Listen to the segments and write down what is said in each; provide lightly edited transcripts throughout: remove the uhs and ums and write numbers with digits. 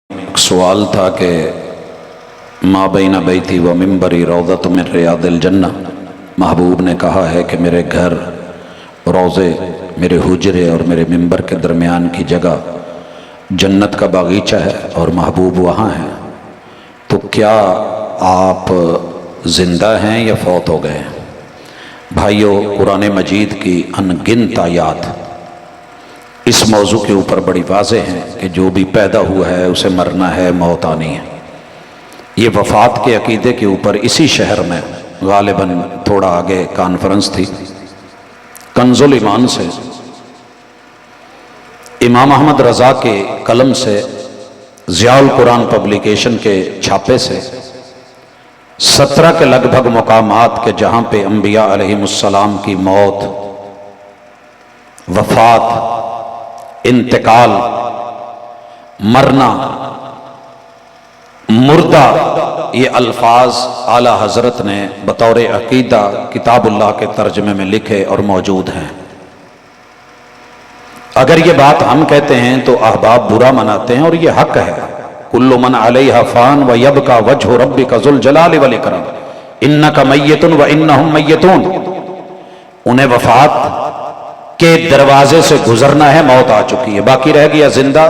ایک سوال تھا کہ ما بین بیتی و منبری روضۃ من ریاض الجنہ، محبوب نے کہا ہے کہ میرے گھر، روضے، میرے حجرے اور میرے منبر کے درمیان کی جگہ جنت کا باغیچہ ہے اور محبوب وہاں ہیں، تو کیا آپ زندہ ہیں یا فوت ہو گئے ہیں؟ بھائیو، قرآن مجید کی ان گنت آیات اس موضوع کے اوپر بڑی واضح ہیں کہ جو بھی پیدا ہوا ہے اسے مرنا ہے، موت آنی ہے۔ یہ وفات کے عقیدے کے اوپر اسی شہر میں غالباً تھوڑا آگے کانفرنس تھی، کنز الایمان سے امام احمد رضا کے قلم سے، ضیاء القرآن پبلیکیشن کے چھاپے سے 17 کے لگ بھگ مقامات کے جہاں پہ انبیاء علیہم السلام کی موت، وفات، انتقال، مرنا، مردہ، یہ الفاظ اعلی حضرت نے بطور عقیدہ کتاب اللہ کے ترجمے میں لکھے اور موجود ہیں۔ اگر یہ بات ہم کہتے ہیں تو احباب برا مناتے ہیں، اور یہ حق ہے۔ کل من علیہا فان ویبقی وجہ ربک ذو الجلال والاکرام، انک میت وانہم میتون۔ انہیں وفات کے دروازے سے گزرنا ہے، موت آ چکی ہے، باقی رہ گیا زندہ۔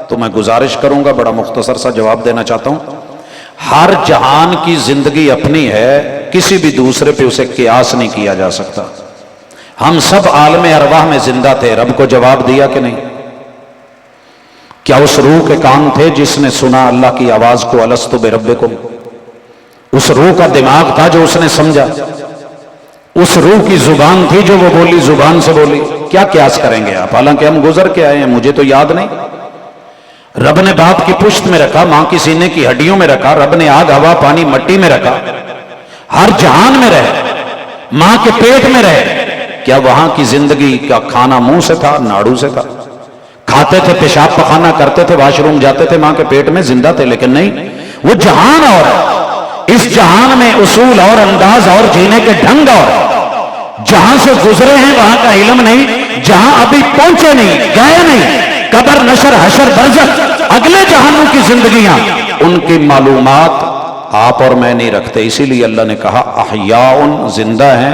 تو میں گزارش کروں گا، بڑا مختصر سا جواب دینا چاہتا ہوں۔ ہر جہان کی زندگی اپنی ہے، کسی بھی دوسرے پہ اسے قیاس نہیں کیا جا سکتا۔ ہم سب عالم ارواح میں زندہ تھے، رب کو جواب دیا کہ نہیں؟ کیا اس روح کے کان تھے جس نے سنا اللہ کی آواز کو، الست بربکم؟ اس روح کا دماغ تھا جو اس نے سمجھا، اس روح کی زبان تھی جو وہ بولی، زبان سے بولی۔ کیا قیاس کریں گے آپ؟ حالانکہ ہم گزر کے آئے ہیں، مجھے تو یاد نہیں۔ رب نے باپ کی پشت میں رکھا، ماں کی سینے کی ہڈیوں میں رکھا، رب نے آگ، ہوا، پانی، مٹی میں رکھا، ہر جہان میں رہے، ماں کے پیٹ میں رہے۔ کیا وہاں کی زندگی کا کھانا منہ سے تھا، ناڑو سے تھا؟ کھاتے تھے، پیشاب پخانہ کرتے تھے، واش روم جاتے تھے، ماں کے پیٹ میں زندہ تھے؟ لیکن نہیں، وہ جہان اور ہے، اس جہان میں اصول اور انداز اور جینے کے ڈھنگ اور جہاں سے گزرے ہیں وہاں کا علم نہیں، جہاں ابھی پہنچے نہیں، گئے نہیں، قبر، نشر، حشر، برزخ، اگلے جہانوں کی زندگیاں، ان کی معلومات آپ اور میں نہیں رکھتے۔ اسی لیے اللہ نے کہا احیاء، زندہ ہیں،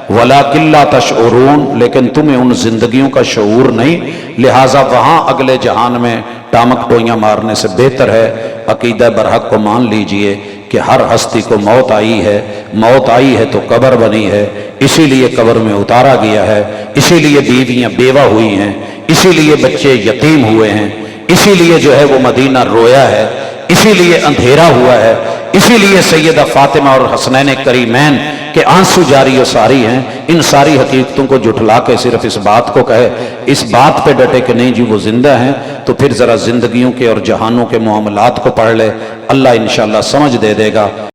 وَلَٰكِن لَا تَشْعُرُونَ، لیکن تمہیں ان زندگیوں کا شعور نہیں، لہٰذا وہاں اگلے جہان میں ٹامک ٹوئیاں مارنے سے بہتر ہے عقیدہ برحق کو مان لیجئے کہ ہر ہستی کو موت آئی ہے، موت آئی ہے تو قبر بنی ہے، اسی لیے قبر میں اتارا گیا ہے، اسی لیے بیویاں بیوہ ہوئی ہیں، اسی لیے بچے یتیم ہوئے ہیں، اسی لیے جو ہے وہ مدینہ رویا ہے، اسی لیے اندھیرا ہوا ہے، اسی لیے سیدہ فاطمہ اور حسنین کریمین کہ آنسو جاری و ساری ہیں۔ ان ساری حقیقتوں کو جھٹلا کے صرف اس بات کو کہے، اس بات پہ ڈٹے کہ نہیں جی وہ زندہ ہیں، تو پھر ذرا زندگیوں کے اور جہانوں کے معاملات کو پڑھ لے، اللہ انشاءاللہ سمجھ دے گا۔